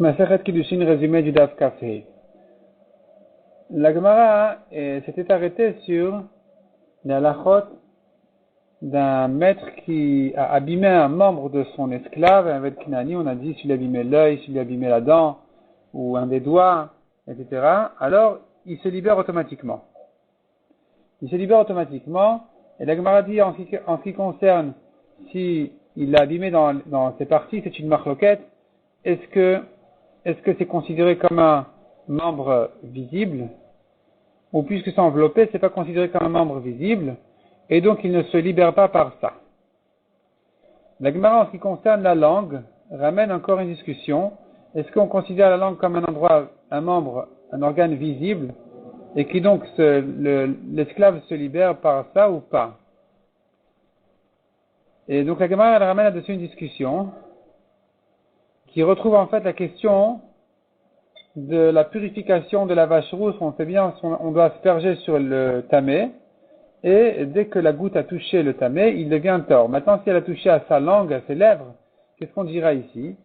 Masechet Kiddushin, résumé du Daf Kafé. La Gemara s'était arrêtée sur la halachot d'un maître qui a abîmé un membre de son esclave, un Ved Knani. On a dit s'il a abîmé l'œil, s'il a abîmé la dent, ou un des doigts, etc. Alors, il se libère automatiquement. Il se libère automatiquement, et la Gemara dit en ce qui concerne si il l'a abîmé dans ses parties, c'est une marloquette. Est-ce que c'est considéré comme un membre visible, ou puisque c'est enveloppé, c'est pas considéré comme un membre visible, et donc il ne se libère pas par ça. La Gemara, en ce qui concerne la langue, ramène encore une discussion. Est-ce qu'on considère la langue comme un endroit, un membre, un organe visible, et qui donc l'esclave se libère par ça ou pas? Et donc la Gemara, elle ramène là-dessus une discussion qui retrouve en fait la question de la purification de la vache rousse. On sait bien, on doit asperger sur le tamé, et dès que la goutte a touché le tamé, il devient tort. Maintenant, si elle a touché à sa langue, à ses lèvres, qu'est-ce qu'on dira ici?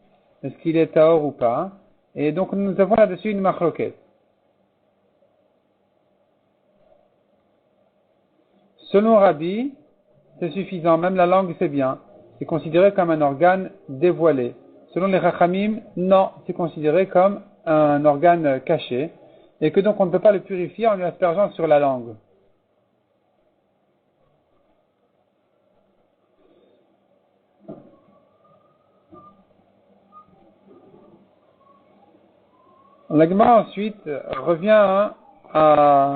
Est-ce qu'il est tort ou pas? Et donc, nous avons là-dessus une machloket. Selon Rabbi, c'est suffisant, même la langue c'est bien. C'est considéré comme un organe dévoilé. Selon les Chachamim, non, c'est considéré comme un organe caché, et que donc on ne peut pas le purifier en lui aspergeant sur la langue. La Gemara ensuite revient à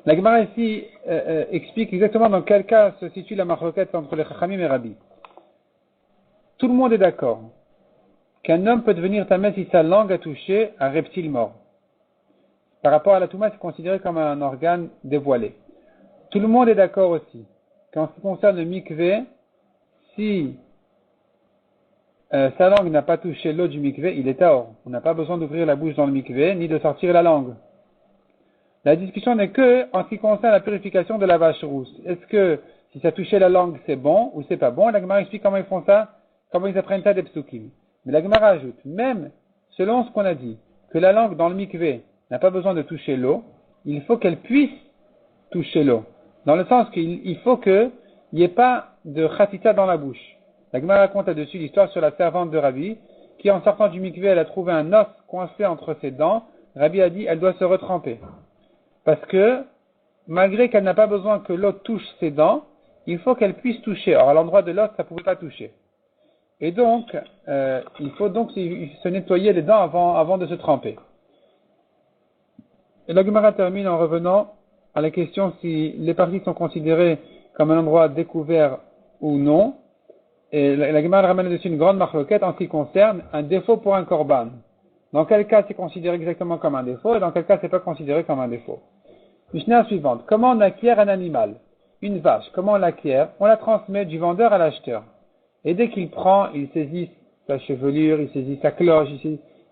la Gemara ici explique exactement dans quel cas se situe la marloquette entre les Chachamim et Rabbi. Tout le monde est d'accord qu'un homme peut devenir tamé si sa langue a touché un reptile mort. Par rapport à la touma, c'est considéré comme un organe dévoilé. Tout le monde est d'accord aussi qu'en ce qui concerne le mikvé, si sa langue n'a pas touché l'eau du mikvé, il est tahor. On n'a pas besoin d'ouvrir la bouche dans le mikvé, ni de sortir la langue. La discussion n'est que en ce qui concerne la purification de la vache rousse. Est-ce que si ça touchait la langue, c'est bon ou c'est pas bon? La Gemara explique comment ils font ça, comment ils apprennent ça des psukim. Mais la Gemara ajoute, même selon ce qu'on a dit, que la langue dans le mikvé n'a pas besoin de toucher l'eau, il faut qu'elle puisse toucher l'eau. Dans le sens qu'il faut qu'il n'y ait pas de khatita dans la bouche. La Gemara raconte là-dessus l'histoire sur la servante de Rabbi, qui en sortant du mikvé, elle a trouvé un os coincé entre ses dents. Rabbi a dit, elle doit se retremper. Parce que, malgré qu'elle n'a pas besoin que l'eau touche ses dents, il faut qu'elle puisse toucher. Or, à l'endroit de l'os, ça ne pouvait pas toucher. Et donc, il faut donc se nettoyer les dents avant de se tremper. Et la Gemara termine en revenant à la question si les parties sont considérées comme un endroit découvert ou non. Et la Gemara ramène dessus une grande marloquette en ce qui concerne un défaut pour un korban. Dans quel cas c'est considéré exactement comme un défaut et dans quel cas c'est pas considéré comme un défaut. Mishnah suivante. Comment on acquiert un animal? Une vache. Comment on l'acquiert? On la transmet du vendeur à l'acheteur. Et dès qu'il prend, il saisit sa chevelure, il saisit sa cloche,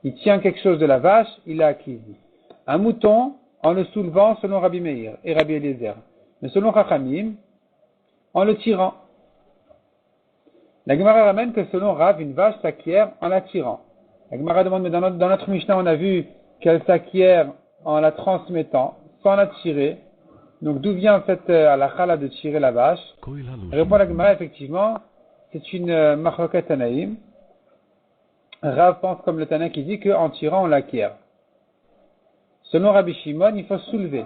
il tient quelque chose de la vache, il l'a acquise. Un mouton, en le soulevant selon Rabbi Meir et Rabbi Eliezer. Mais selon Chachamim, en le tirant. La Gemara ramène que selon Rav, une vache s'acquiert en la tirant. La Gemara demande, mais dans notre Mishnah, on a vu qu'elle s'acquiert en la transmettant, sans la tirer. Donc d'où vient cette halakha de tirer la vache? Répond la Gemara, effectivement, c'est une machloket tanaïm. Rav pense comme le Tana qui dit qu'en tirant, on l'acquiert. Selon Rabbi Shimon, il faut soulever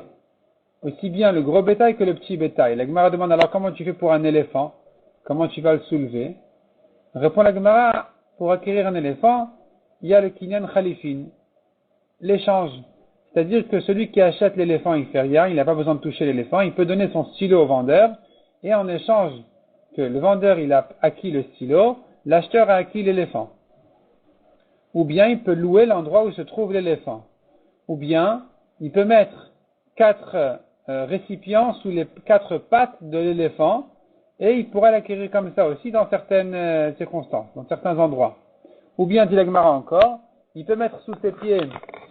aussi bien le gros bétail que le petit bétail. La Gemara demande alors comment tu fais pour un éléphant? Comment tu vas le soulever? Répond la Gemara, pour acquérir un éléphant, il y a le kinyan khalifin, l'échange. C'est-à-dire que celui qui achète l'éléphant, il fait rien, il n'a pas besoin de toucher l'éléphant, il peut donner son stylo au vendeur, et en échange que le vendeur il a acquis le stylo, l'acheteur a acquis l'éléphant. Ou bien il peut louer l'endroit où se trouve l'éléphant. Ou bien il peut mettre 4 récipients sous les 4 pattes de l'éléphant, et il pourra l'acquérir comme ça aussi dans certaines circonstances, dans certains endroits. Ou bien, dit la Gemara encore, il peut mettre sous ses pieds,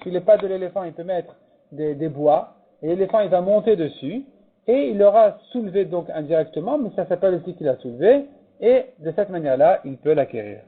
sous les pattes de l'éléphant, il peut mettre des bois, et l'éléphant il va monter dessus, et il aura soulevé donc indirectement, mais ça s'appelle aussi qu'il a soulevé, et de cette manière-là, il peut l'acquérir.